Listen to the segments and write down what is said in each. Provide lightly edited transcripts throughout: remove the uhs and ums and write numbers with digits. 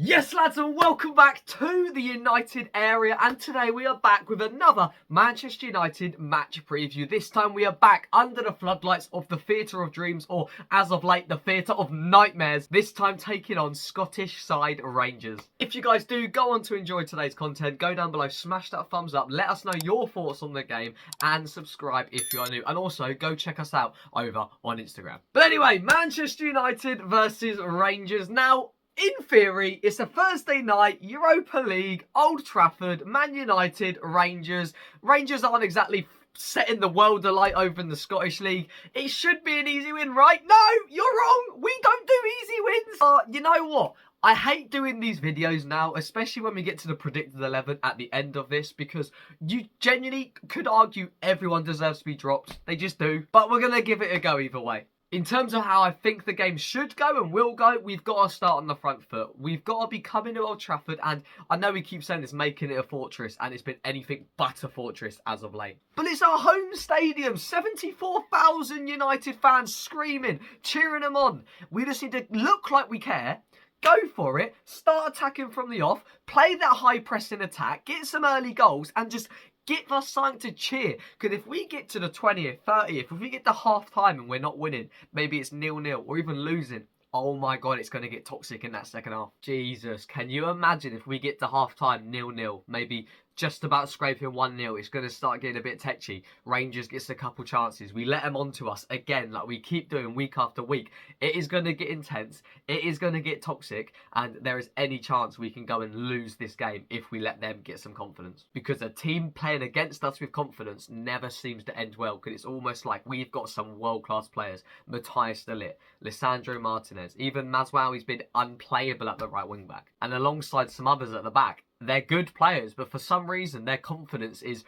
Yes, lads, and welcome back to the United area. And today we are back with another Manchester United match preview. This time we are back under the floodlights of the Theatre of Dreams, or as of late, the Theatre of Nightmares. This time taking on Scottish side Rangers. If you guys do go on to enjoy today's content, go down below, smash that thumbs up, let us know your thoughts on the game, and subscribe if you are new. And also, go check us out over on Instagram. But anyway, Manchester United versus Rangers. Now, in theory, it's a Thursday night, Europa League, Old Trafford, Man United, Rangers. Rangers aren't exactly setting the world alight over in the Scottish League. It should be an easy win, right? No, you're wrong. We don't do easy wins. You know what? I hate doing these videos now, especially when we get to the predicted 11 at the end of this, because you genuinely could argue everyone deserves to be dropped. They just do. But we're going to give it a go either way. In terms of how I think the game should go and will go, we've got to start on the front foot. We've got to be coming to Old Trafford, and I know we keep saying this, making it a fortress, and it's been anything but a fortress as of late. But it's our home stadium, 74,000 United fans screaming, cheering them on. We just need to look like we care. Go for it, start attacking from the off, play that high pressing attack, get some early goals, and just give us something to cheer. Because if we get to the 20th, 30th, if we get to half time and we're not winning, maybe it's 0-0 or even losing, oh my God, it's going to get toxic in that second half. Jesus, can you imagine if we get to half time 0-0, maybe just about scraping 1-0, it's going to start getting a bit tetchy. Rangers gets a couple chances. We let them onto us again, like we keep doing week after week. It is going to get intense. It is going to get toxic. And there is any chance we can go and lose this game if we let them get some confidence. Because a team playing against us with confidence never seems to end well. Because it's almost like we've got some world-class players. Matthias de Ligt, Lisandro Martinez. Even Mazraoui's been unplayable at the right wing-back. And alongside some others at the back. They're good players, but for some reason, their confidence is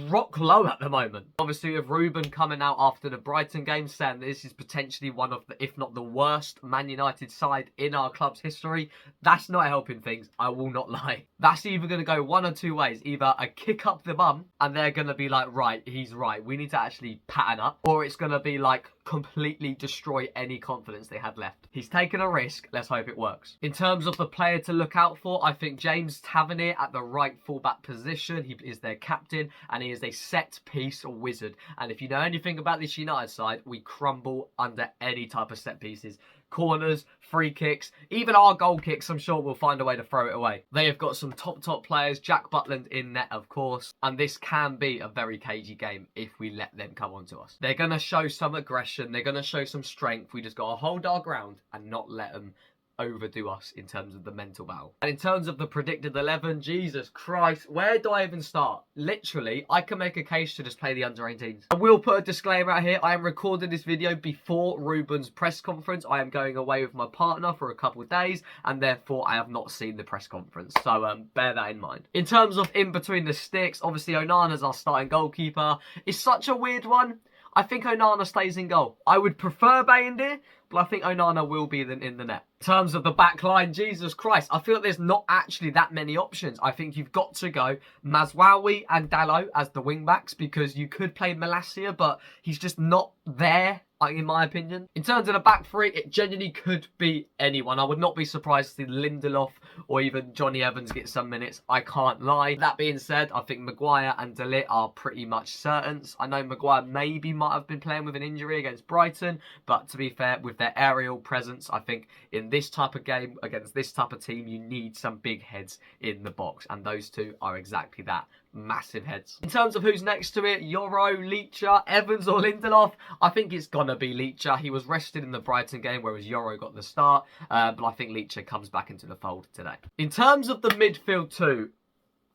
rock low at the moment. Obviously, with Ruben coming out after the Brighton game saying this is potentially one of the, if not the worst Man United side in our club's history, that's not helping things, I will not lie. That's either going to go one or two ways. Either a kick up the bum, and they're going to be like, right, he's right, we need to actually pattern up. Or it's going to be like, completely destroy any confidence they had left. He's taken a risk, let's hope it works. In terms of the player to look out for, I think James Tavernier at the right fullback position. He is their captain, and he is a set-piece wizard. And if you know anything about this United side, we crumble under any type of set pieces. Corners, free kicks, even our goal kicks, I'm sure we'll find a way to throw it away. They have got some top players, Jack Butland in net, of course, and this can be a very cagey game if we let them come onto us. They're going to show some aggression, they're going to show some strength. We just got to hold our ground and not let them overdo us in terms of the mental battle. And in terms of the predicted 11, Jesus Christ, where do I even start? Literally, I can make a case to just play the under-18s. I will put a disclaimer out here. I am recording this video before Ruben's press conference. I am going away with my partner for a couple of days, and therefore I have not seen the press conference. So bear that in mind. In terms of in between the sticks, obviously Onana's our starting goalkeeper. It's such a weird one. I think Onana stays in goal. I would prefer Bayindir, but I think Onana will be in the net. In terms of the back line, Jesus Christ, I feel like there's not actually that many options. I think you've got to go Mazraoui and Dalot as the wing-backs, because you could play Malacia, but he's just not there, in my opinion. In terms of the back three, it genuinely could be anyone. I would not be surprised to see Lindelof or even Johnny Evans get some minutes. I can't lie. That being said, I think Maguire and de Ligt are pretty much certain. I know Maguire maybe might have been playing with an injury against Brighton, but to be fair, with their aerial presence, I think in this type of game, against this type of team, you need some big heads in the box, and those two are exactly that. Massive heads. In terms of who's next to it, Yoro, Leacher, Evans or Lindelof, I think it's gonna be Leacher. He was rested in the Brighton game, whereas Yoro got the start, but I think Leacher comes back into the fold today. In terms of the midfield too,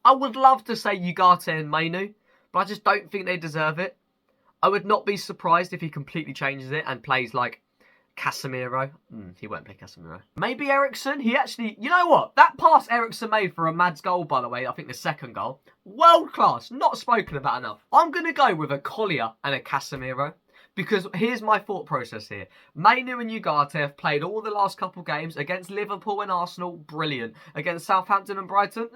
I would love to say Ugarte and Mainu, but I just don't think they deserve it. I would not be surprised if he completely changes it and plays like Casemiro. He won't play Casemiro. Maybe Ericsson. He actually, you know what? That pass Ericsson made for a Mads goal, by the way, I think the second goal, world class. Not spoken about enough. I'm going to go with a Collier and a Casemiro. Because here's my thought process here. Mainu and Ugarte have played all the last couple games against Liverpool and Arsenal. Brilliant. Against Southampton and Brighton.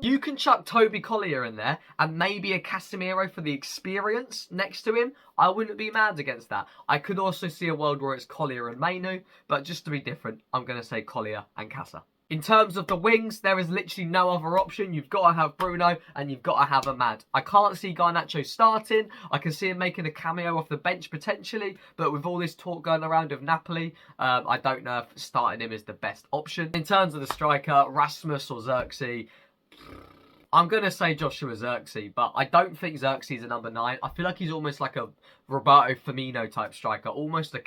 You can chuck Toby Collier in there and maybe a Casemiro for the experience next to him. I wouldn't be mad against that. I could also see a world where it's Collier and Mainu, but just to be different, I'm going to say Collier and Casa. In terms of the wings, there is literally no other option. You've got to have Bruno and you've got to have Ahmad. I can't see Garnacho starting. I can see him making a cameo off the bench potentially, but with all this talk going around of Napoli, I don't know if starting him is the best option. In terms of the striker, Rasmus or Xerxes, I'm going to say Joshua Xerxes, but I don't think Xerxes is a number 9. I feel like he's almost like a Roberto Firmino type striker, almost a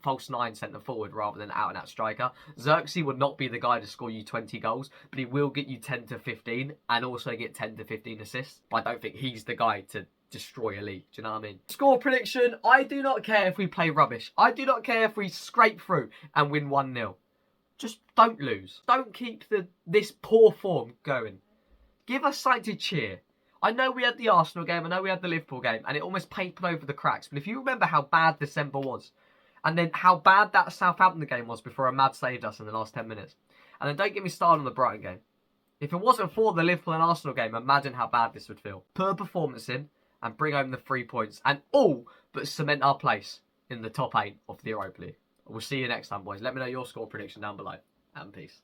false 9 centre forward rather than out and out striker. Xerxes would not be the guy to score you 20 goals, but he will get you 10 to 15 and also get 10 to 15 assists. But I don't think he's the guy to destroy a league. Do you know what I mean? Score prediction, I do not care if we play rubbish. I do not care if we scrape through and win 1-0. Just don't lose. Don't keep this poor form going. Give us something to cheer. I know we had the Arsenal game, I know we had the Liverpool game, and it almost papered over the cracks. But if you remember how bad December was, and then how bad that Southampton game was before Ahmad saved us in the last 10 minutes, and then don't get me started on the Brighton game. If it wasn't for the Liverpool and Arsenal game, imagine how bad this would feel. Put a performance in, and bring home the 3 points, and all but cement our place in the top 8 of the Europa League. We'll see you next time, boys. Let me know your score prediction down below, and peace.